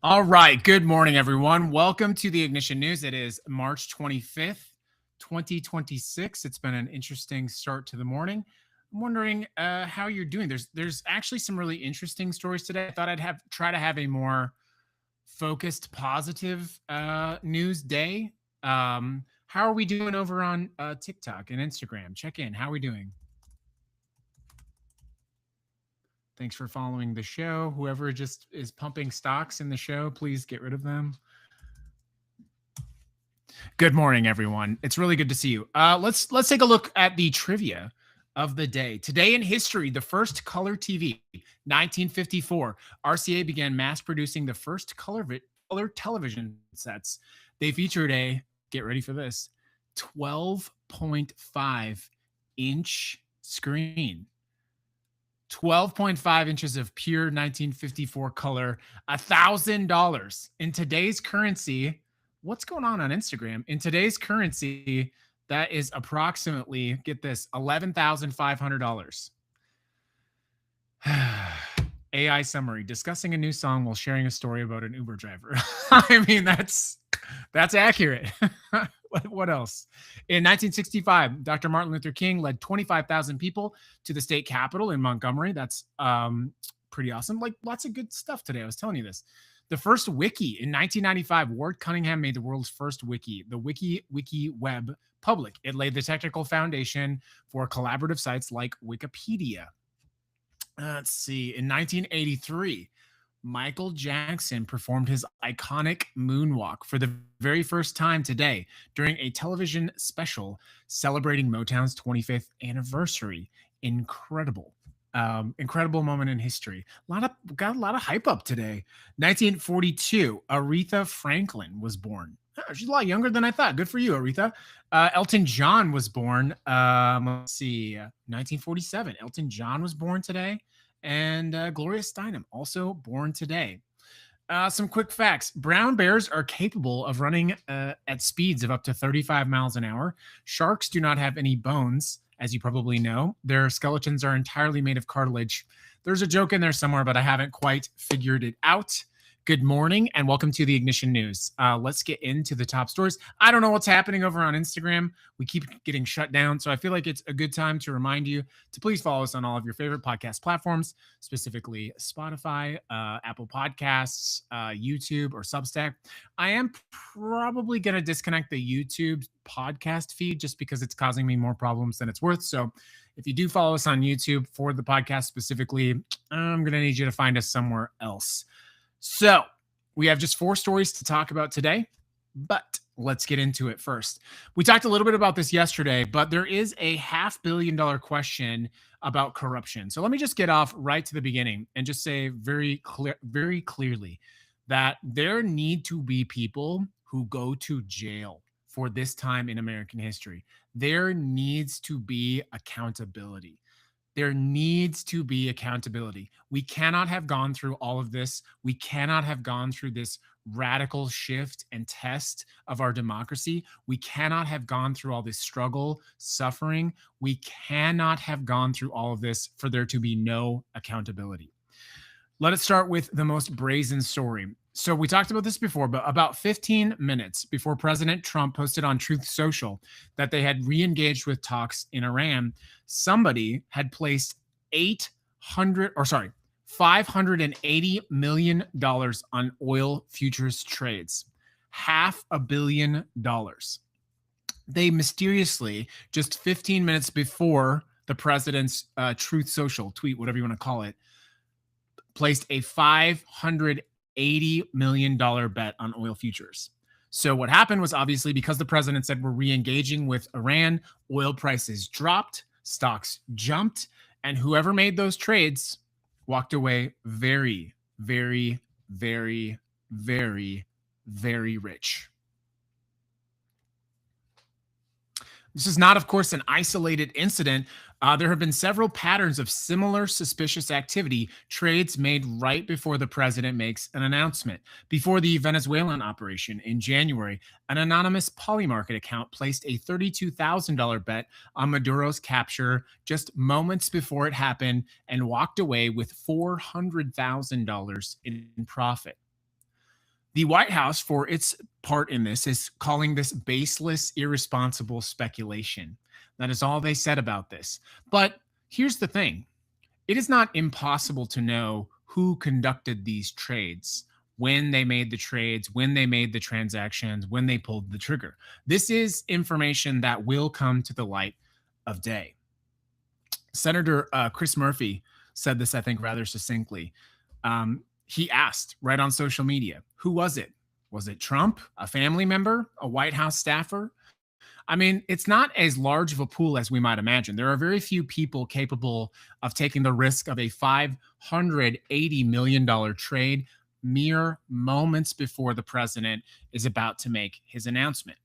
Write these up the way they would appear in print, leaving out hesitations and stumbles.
All right. Good morning, everyone. Welcome to the Ignition News. It is March 25th, 2026. It's been an interesting start to the morning. I'm wondering how you're doing. There's actually some really interesting stories today. I thought I'd try to have a more focused, positive news day. How are we doing over on TikTok and Instagram? Check in. How are we doing? Thanks for following the show. Whoever just is pumping stocks in the show, please get rid of them. Good morning, everyone. It's really good to see you. Let's take a look at the trivia of the day. Today in history, the first color TV, 1954. RCA began mass producing the first color television sets. They featured a, get ready for this, 12.5 inch screen. 12.5 inches of pure 1954 color, $1,000. In today's currency, what's going on Instagram? In today's currency, that is approximately, get this, $11,500. AI summary, discussing a new song while sharing a story about an Uber driver. I mean, that's accurate. What else? In 1965, Dr. Martin Luther King led 25,000 people to the state capitol in Montgomery. That's pretty awesome. Like lots of good stuff today. I was telling you this. The first wiki in 1995, Ward Cunningham made the world's first wiki, the Wiki Web public. It laid the technical foundation for collaborative sites like Wikipedia. Let's see. In 1983, Michael Jackson performed his iconic moonwalk for the very first time today during a television special celebrating Motown's 25th anniversary. Incredible. Incredible moment in history. Got a lot of hype up today. 1942, Aretha Franklin was born. Oh, she's a lot younger than I thought. Good for you, Aretha. Elton John was born. Let's see, 1947. Elton John was born today. And Gloria Steinem, also born today. Some quick facts. Brown bears are capable of running at speeds of up to 35 miles an hour. Sharks do not have any bones, as you probably know. Their skeletons are entirely made of cartilage. There's a joke in there somewhere, but I haven't quite figured it out. Good morning and welcome to the Ignition News. Let's get into the top stories. I don't know what's happening over on Instagram. We keep getting shut down. So I feel like it's a good time to remind you to please follow us on all of your favorite podcast platforms, specifically Spotify, Apple Podcasts, YouTube, or Substack. I am probably going to disconnect the YouTube podcast feed just because it's causing me more problems than it's worth. So if you do follow us on YouTube for the podcast specifically, I'm going to need you to find us somewhere else. So we have just 4 stories to talk about today, but let's get into it first. We talked a little bit about this yesterday, but there is a $500 million question about corruption. So let me just get off right to the beginning and just say very clearly that there need to be people who go to jail for this time in American history. There needs to be accountability. There needs to be accountability. We cannot have gone through all of this. We cannot have gone through this radical shift and test of our democracy. We cannot have gone through all this struggle, suffering. We cannot have gone through all of this for there to be no accountability. Let us start with the most brazen story. So we talked about this before, but about 15 minutes before President Trump posted on Truth Social that they had re-engaged with talks in Iran, somebody had placed $580 million on oil futures trades. $500 million. They mysteriously, just 15 minutes before the president's Truth Social tweet, whatever you want to call it, placed a $580 million bet on oil futures. So what happened was obviously because the president said we're re-engaging with Iran, oil prices dropped, stocks jumped, and whoever made those trades walked away very, very, very, very, very rich. This is not, of course, an isolated incident. There have been several patterns of similar suspicious activity, trades made right before the president makes an announcement. Before the Venezuelan operation in January, an anonymous Polymarket account placed a $32,000 bet on Maduro's capture just moments before it happened and walked away with $400,000 in profit. The White House, for its part in this, is calling this baseless, irresponsible speculation. That is all they said about this. But here's the thing: it is not impossible to know who conducted these trades, when they made the trades, when they made the transactions, when they pulled the trigger. This is information that will come to the light of day. Senator Chris Murphy said this, I think, rather succinctly. He asked right on social media, who was it? Was it Trump, a family member, a White House staffer? I mean, it's not as large of a pool as we might imagine. There are very few people capable of taking the risk of a $580 million trade mere moments before the president is about to make his announcement.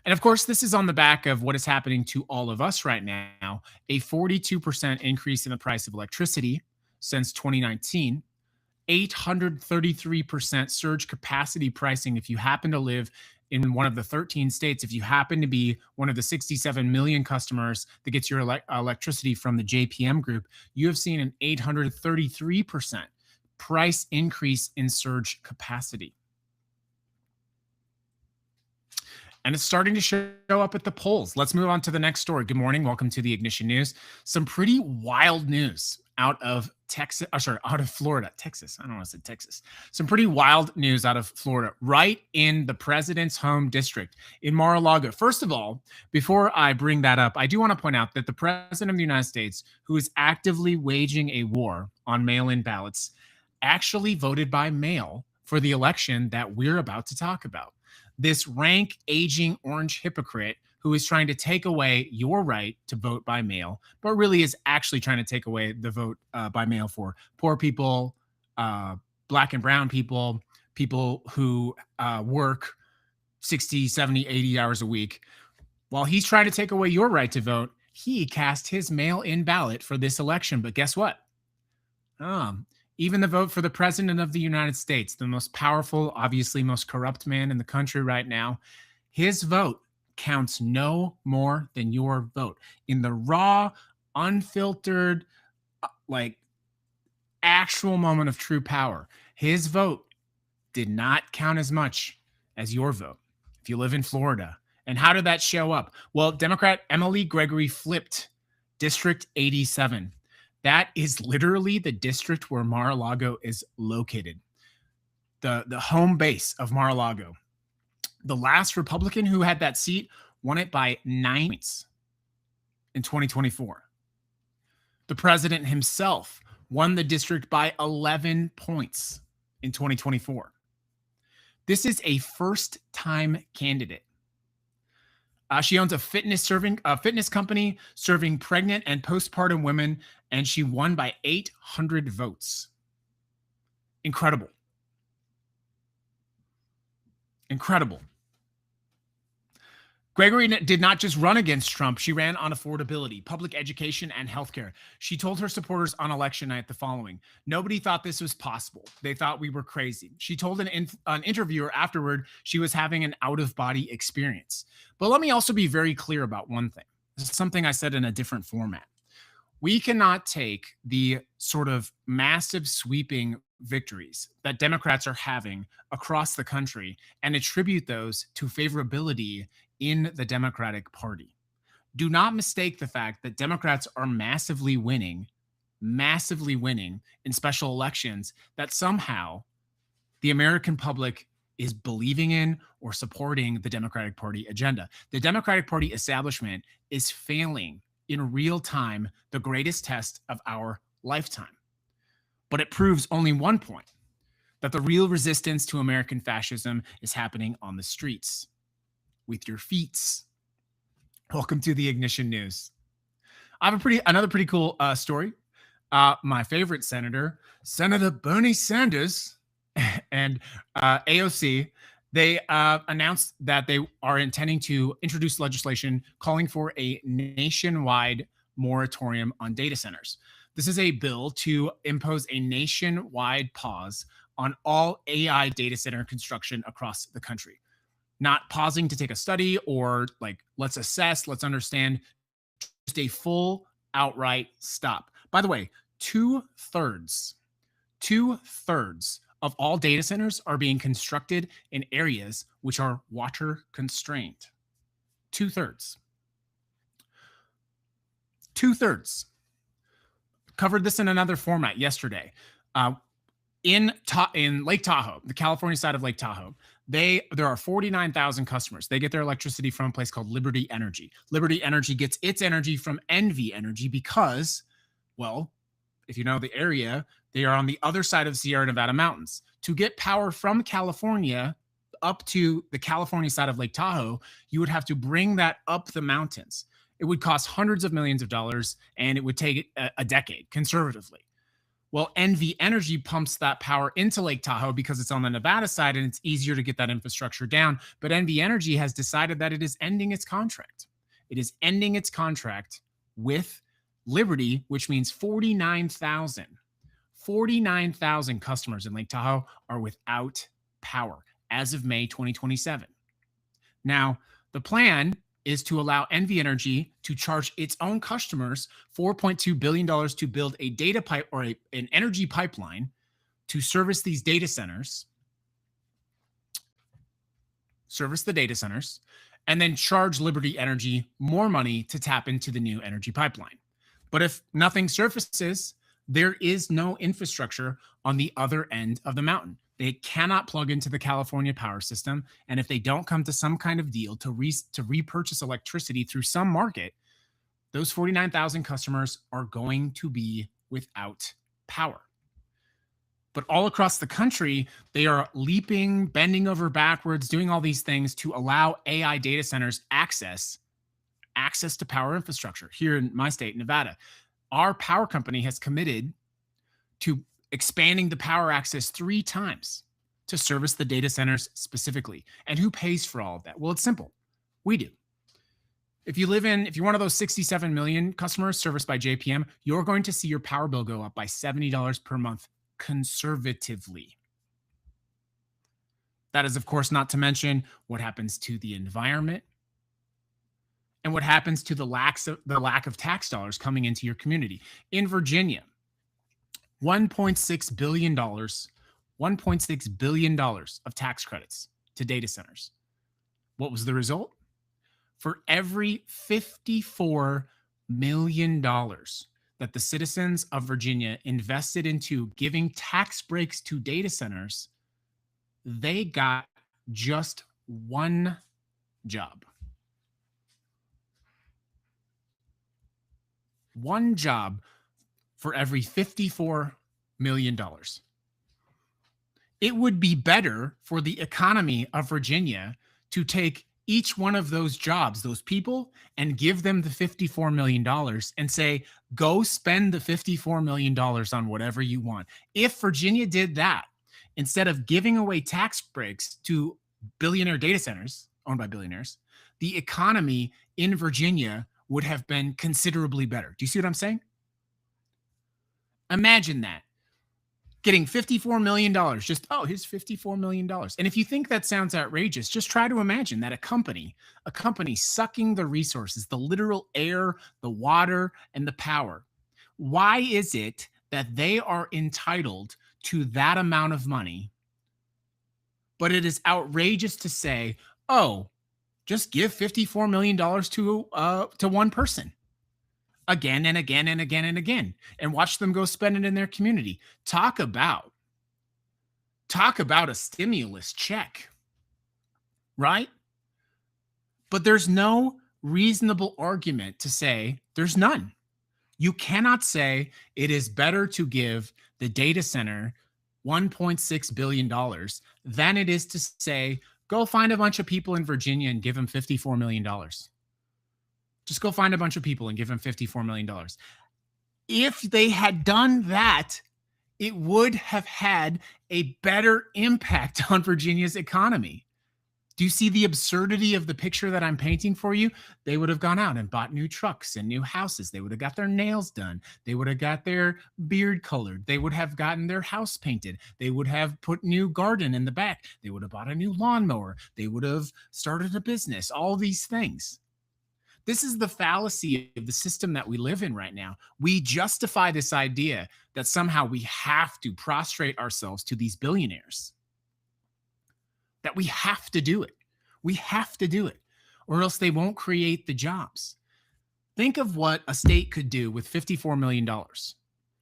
And of course, this is on the back of what is happening to all of us right now: a 42% increase in the price of electricity since 2019, 833% surge capacity pricing if you happen to live in one of the 13 states, if you happen to be one of the 67 million customers that gets your electricity from the JPM group, you have seen an 833% price increase in surge capacity. And it's starting to show up at the polls. Let's move on to the next story. Good morning. Welcome to the Ignition News. Some pretty wild news out of Texas, out of Florida, Texas. I don't want to say Texas. Some pretty wild news out of Florida, right in the president's home district in Mar-a-Lago. First of all, before I bring that up, I do want to point out that the president of the United States, who is actively waging a war on mail-in ballots, actually voted by mail for the election that we're about to talk about. This rank, aging orange hypocrite who is trying to take away your right to vote by mail, but really is actually trying to take away the vote by mail for poor people, black and brown people, people who work 60, 70, 80 hours a week. While he's trying to take away your right to vote, he cast his mail-in ballot for this election. But guess what? Even the vote for the president of the United States, the most powerful, obviously most corrupt man in the country right now, his vote counts no more than your vote. In the raw, unfiltered, actual moment of true power, his vote did not count as much as your vote if you live in Florida. And how did that show up? Well, Democrat Emily Gregory flipped District 87. That is literally the district where Mar-a-Lago is located, the home base of Mar-a-Lago. The last Republican who had that seat won it by 9 points in 2024. The president himself won the district by 11 points in 2024. This is a first-time candidate. She owns a fitness company serving pregnant and postpartum women, and she won by 800 votes. Incredible. Incredible. Gregory did not just run against Trump. She ran on affordability, public education, and healthcare. She told her supporters on election night the following: nobody thought this was possible. They thought we were crazy. She told an interviewer afterward she was having an out-of-body experience. But let me also be very clear about one thing. This is something I said in a different format. We cannot take the sort of massive sweeping victories that Democrats are having across the country and attribute those to favorability in the Democratic Party. Do not mistake the fact that Democrats are massively winning in special elections, that somehow the American public is believing in or supporting the Democratic Party agenda. The Democratic Party establishment is failing in real time the greatest test of our lifetime. But it proves only one point: that the real resistance to American fascism is happening on the streets, with your feet. Welcome to the Ignition News. I have another pretty cool story. My favorite senator, Senator Bernie Sanders, and AOC, They announced that they are intending to introduce legislation calling for a nationwide moratorium on data centers. This is a bill to impose a nationwide pause on all AI data center construction across the country. Not pausing to take a study or like, let's assess, let's understand, just a full outright stop. By the way, two-thirds two-thirds of all data centers are being constructed in areas which are water constrained. Two-thirds. Two-thirds. Covered this in another format yesterday. In Lake Tahoe, the California side of Lake Tahoe, there are 49,000 customers. They get their electricity from a place called Liberty Energy. Liberty Energy gets its energy from NV Energy because, well, if you know the area, they are on the other side of Sierra Nevada mountains. To get power from California up to the California side of Lake Tahoe, you would have to bring that up the mountains. It would cost hundreds of millions of dollars, and it would take a decade, conservatively. Well, NV Energy pumps that power into Lake Tahoe because it's on the Nevada side and it's easier to get that infrastructure down. But NV Energy has decided that it is ending its contract. It is ending its contract with Liberty, which means 49,000 customers in Lake Tahoe are without power as of May 2027. Now, the plan is to allow NV Energy to charge its own customers $4.2 billion to build a data pipe or an energy pipeline to service these data centers, and then charge Liberty Energy more money to tap into the new energy pipeline. But if nothing surfaces, there is no infrastructure on the other end of the mountain. They cannot plug into the California power system. And if they don't come to some kind of deal to repurchase electricity through some market, those 49,000 customers are going to be without power. But all across the country, they are leaping, bending over backwards, doing all these things to allow AI data centers access to power infrastructure. Here in my state, Nevada, our power company has committed to expanding the power access 3 times to service the data centers specifically. And who pays for all of that? Well, it's simple. We do. If you're one of those 67 million customers serviced by JPM, you're going to see your power bill go up by $70 per month conservatively. That is, of course, not to mention what happens to the environment and what happens to the lack of tax dollars coming into your community. In Virginia, $1.6 billion of tax credits to data centers. What was the result? For every $54 million that the citizens of Virginia invested into giving tax breaks to data centers, they got just one job. One job for every $54 million. It would be better for the economy of Virginia to take each one of those jobs, those people, and give them the $54 million and say, go spend the $54 million on whatever you want. If Virginia did that, instead of giving away tax breaks to billionaire data centers owned by billionaires, the economy in Virginia would have been considerably better. Do you see what I'm saying? Imagine that. Getting $54 million, here's $54 million. And if you think that sounds outrageous, just try to imagine that a company sucking the resources, the literal air, the water, and the power. Why is it that they are entitled to that amount of money, but it is outrageous to say, oh, just give $54 million to one person? Again and again and again and again, and watch them go spend it in their community. Talk about a stimulus check, right? But there's no reasonable argument to say there's none. You cannot say it is better to give the data center $1.6 billion than it is to say, go find a bunch of people in Virginia and give them $54 million. Just go find a bunch of people and give them $54 million. If they had done that, it would have had a better impact on Virginia's economy. Do you see the absurdity of the picture that I'm painting for you? They would have gone out and bought new trucks and new houses. They would have got their nails done. They would have got their beard colored. They would have gotten their house painted. They would have put new garden in the back. They would have bought a new lawnmower. They would have started a business. All these things. This is the fallacy of the system that we live in right now. We justify this idea that somehow we have to prostrate ourselves to these billionaires, that we have to do it. We have to do it, or else they won't create the jobs. Think of what a state could do with $54 million,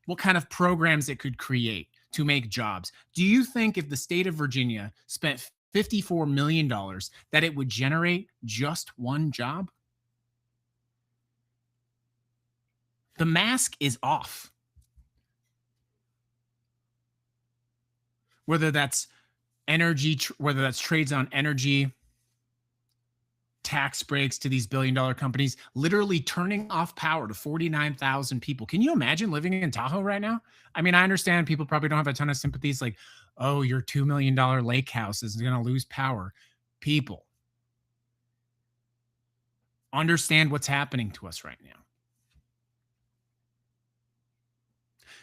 what kind of programs it could create to make jobs. Do you think if the state of Virginia spent $54 million that it would generate just one job? The mask is off. Whether that's energy, whether that's trades on energy, tax breaks to these billion-dollar companies, literally turning off power to 49,000 people. Can you imagine living in Tahoe right now? I mean, I understand people probably don't have a ton of sympathies like, oh, your $2 million lake house is going to lose power. People, understand what's happening to us right now.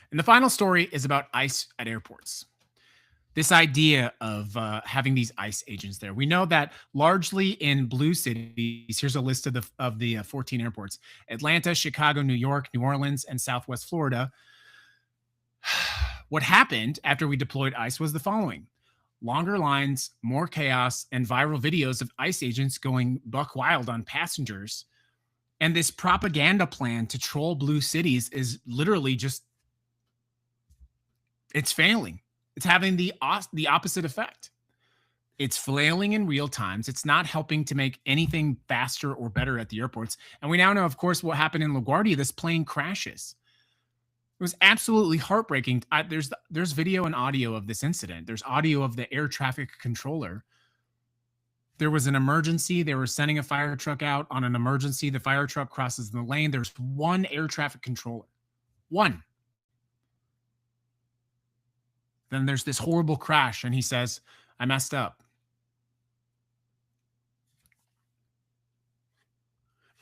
And the final story is about ICE at airports. This idea of having these ICE agents there. We know that largely in blue cities, here's a list of the 14 airports: Atlanta, Chicago, New York, New Orleans, and Southwest Florida. What happened after we deployed ICE was the following: longer lines, more chaos, and viral videos of ICE agents going buck wild on passengers. And this propaganda plan to troll blue cities is literally just, it's failing. It's having the opposite effect. It's flailing in real times. It's not helping to make anything faster or better at the airports. And we now know, of course, what happened in LaGuardia. This plane crashes. It was absolutely heartbreaking. There's video and audio of this incident. There's audio of the air traffic controller. There was an emergency. They were sending a fire truck out on an emergency. The fire truck crosses the lane. There's one air traffic controller. One. Then there's this horrible crash, and he says, I messed up.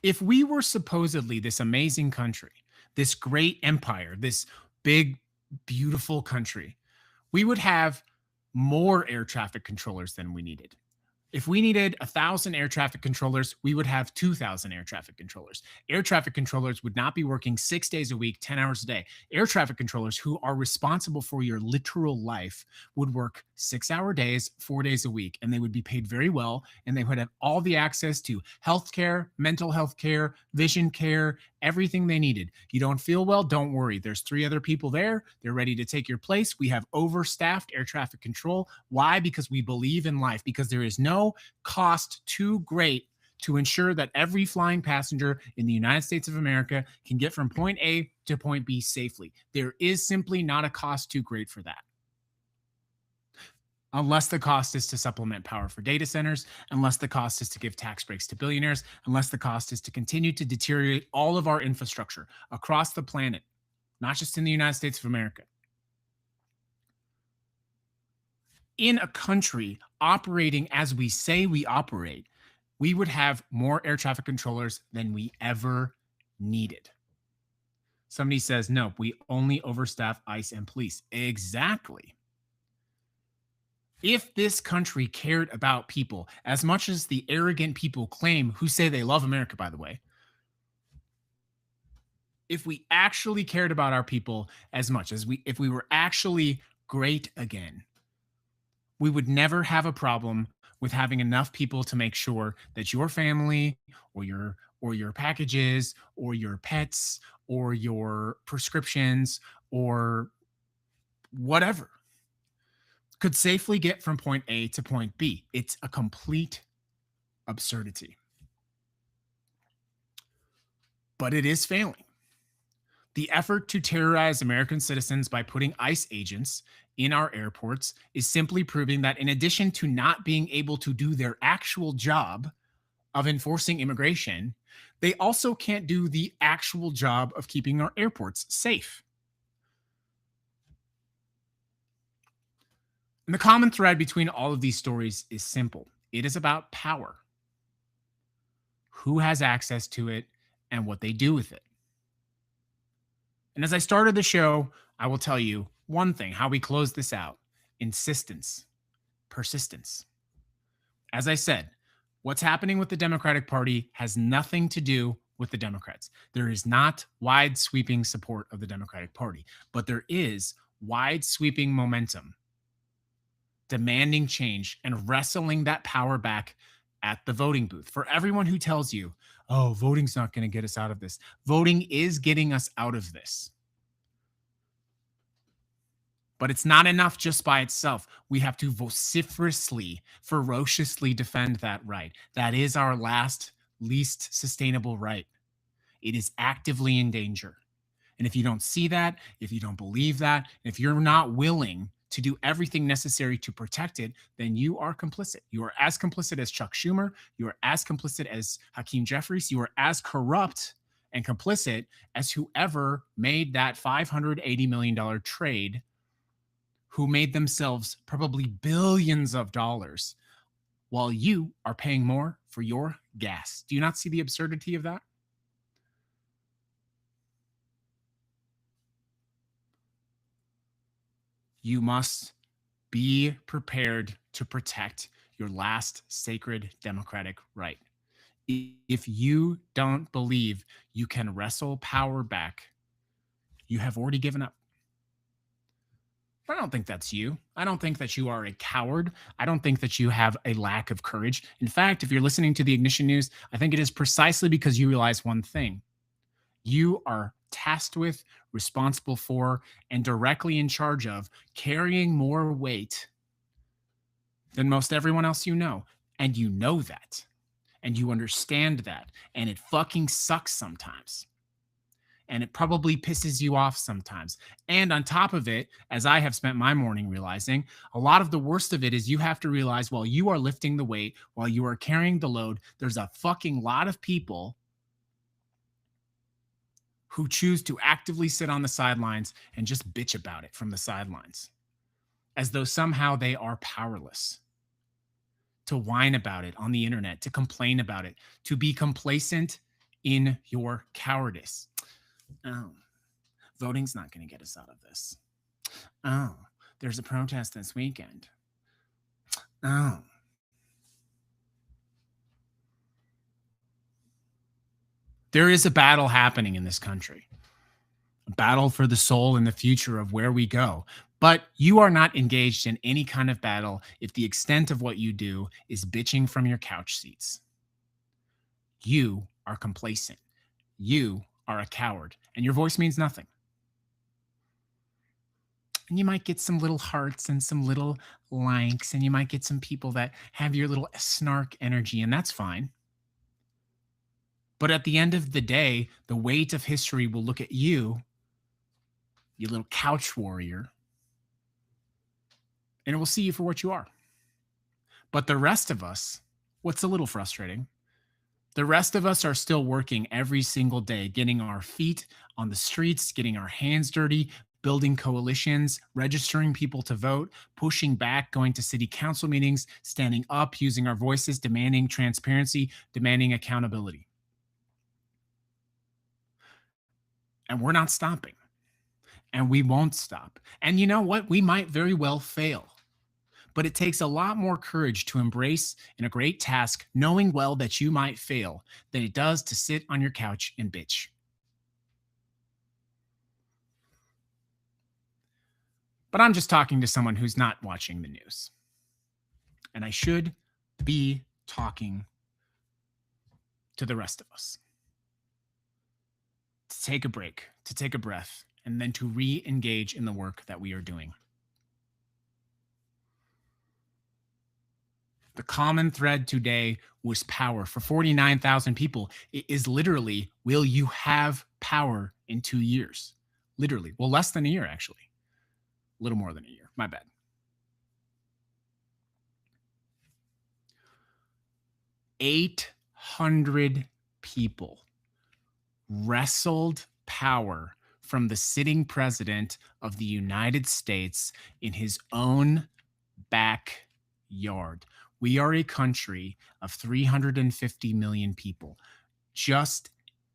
If we were supposedly this amazing country, this great empire, this big, beautiful country, we would have more air traffic controllers than we needed. If we needed 1,000 air traffic controllers, we would have 2,000 air traffic controllers. Air traffic controllers would not be working 6 days a week, 10 hours a day. Air traffic controllers who are responsible for your literal life would work 6-hour days, 4 days a week, and they would be paid very well, and they would have all the access to healthcare, mental health care, vision care, everything they needed. You don't feel well? Don't worry. There's 3 other people there. They're ready to take your place. We have overstaffed air traffic control. Why? Because we believe in life, because there is no cost too great to ensure that every flying passenger in the United States of America can get from point A to point B safely. There is simply not a cost too great for that. Unless the cost is to supplement power for data centers, unless the cost is to give tax breaks to billionaires, unless the cost is to continue to deteriorate all of our infrastructure across the planet, not just in the United States of America. In a country operating as we say we operate, we would have more air traffic controllers than we ever needed. Somebody says, no, we only overstaff ICE and police. Exactly. If this country cared about people as much as the arrogant people claim, who say they love America, by the way, if we actually cared about our people as much as if we were actually great again, we would never have a problem with having enough people to make sure that your family or your packages or your pets or your prescriptions or whatever could safely get from point A to point B. It's a complete absurdity. But it is failing. The effort to terrorize American citizens by putting ICE agents in our airports is simply proving that in addition to not being able to do their actual job of enforcing immigration, they also can't do the actual job of keeping our airports safe. And the common thread between all of these stories is simple. It is about power, who has access to it, and what they do with it. And as I started the show, I will tell you one thing how we close this out: insistence, persistence. As I said, what's happening with the Democratic Party has nothing to do with the Democrats. There is not wide sweeping support of the Democratic Party, but there is wide sweeping momentum demanding change and wrestling that power back at the voting booth. For everyone who tells you, oh, voting's not going to get us out of this, voting is getting us out of this. But it's not enough just by itself. We have to vociferously, ferociously defend that right. That is our last, least sustainable right. It is actively in danger. And if you don't see that, if you don't believe that, if you're not willing to do everything necessary to protect it, then you are complicit. You are as complicit as Chuck Schumer. You are as complicit as Hakeem Jeffries. You are as corrupt and complicit as whoever made that $580 million trade, who made themselves probably billions of dollars while you are paying more for your gas. Do you not see the absurdity of that? You must be prepared to protect your last sacred democratic right. If you don't believe you can wrestle power back, you have already given up. But I don't think that's you. I don't think that you are a coward. I don't think that you have a lack of courage. In fact, if you're listening to the Ignition News, I think it is precisely because you realize one thing: you are tasked with, responsible for, and directly in charge of carrying more weight than most everyone else you know. And you know that. And you understand that. And it fucking sucks sometimes. And it probably pisses you off sometimes. And on top of it, as I have spent my morning realizing, a lot of the worst of it is you have to realize while you are lifting the weight, while you are carrying the load, there's a fucking lot of people who choose to actively sit on the sidelines and just bitch about it from the sidelines, as though somehow they are powerless, to whine about it on the internet, to complain about it, to be complacent in your cowardice. Oh, voting's not going to get us out of this. Oh, there's a protest this weekend. Oh. There is a battle happening in this country, a battle for the soul and the future of where we go. But you are not engaged in any kind of battle if the extent of what you do is bitching from your couch seats. You are complacent. You are a coward, and your voice means nothing. And you might get some little hearts and some little likes, and you might get some people that have your little snark energy, and that's fine. But at the end of the day, the weight of history will look at you, you little couch warrior, and it will see you for what you are. But the rest of us, what's a little frustrating, the rest of us are still working every single day, getting our feet on the streets, getting our hands dirty, building coalitions, registering people to vote, pushing back, going to city council meetings, standing up, using our voices, demanding transparency, demanding accountability. And we're not stopping. And we won't stop. And you know what? We might very well fail. But it takes a lot more courage to embrace in a great task, knowing well that you might fail, than it does to sit on your couch and bitch. But I'm just talking to someone who's not watching the news. And I should be talking to the rest of us. To take a break, to take a breath, and then to re-engage in the work that we are doing. The common thread today was power. For 49,000 people, it is literally, will you have power in 2 years? Literally. Well, less than a year, actually. A little more than a year. My bad. $800 people wrestled power from the sitting president of the United States in his own backyard. We are a country of 350 million people. Just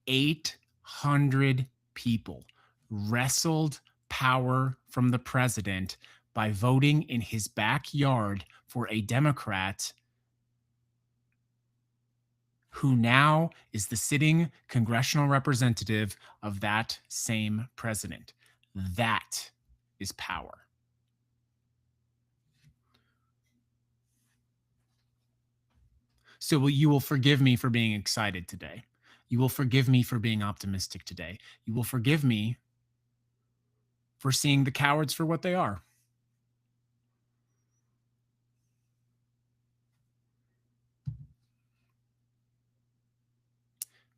800 people wrestled power from the president by voting in his backyard for a Democrat who now is the sitting congressional representative of that same president. That is power. So you will forgive me for being excited today. You will forgive me for being optimistic today. You will forgive me for seeing the cowards for what they are.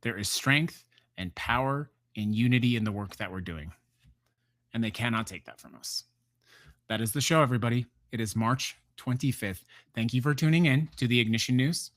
There is strength and power and unity in the work that we're doing. And they cannot take that from us. That is the show, everybody. It is March 25th. Thank you for tuning in to the Ignition News.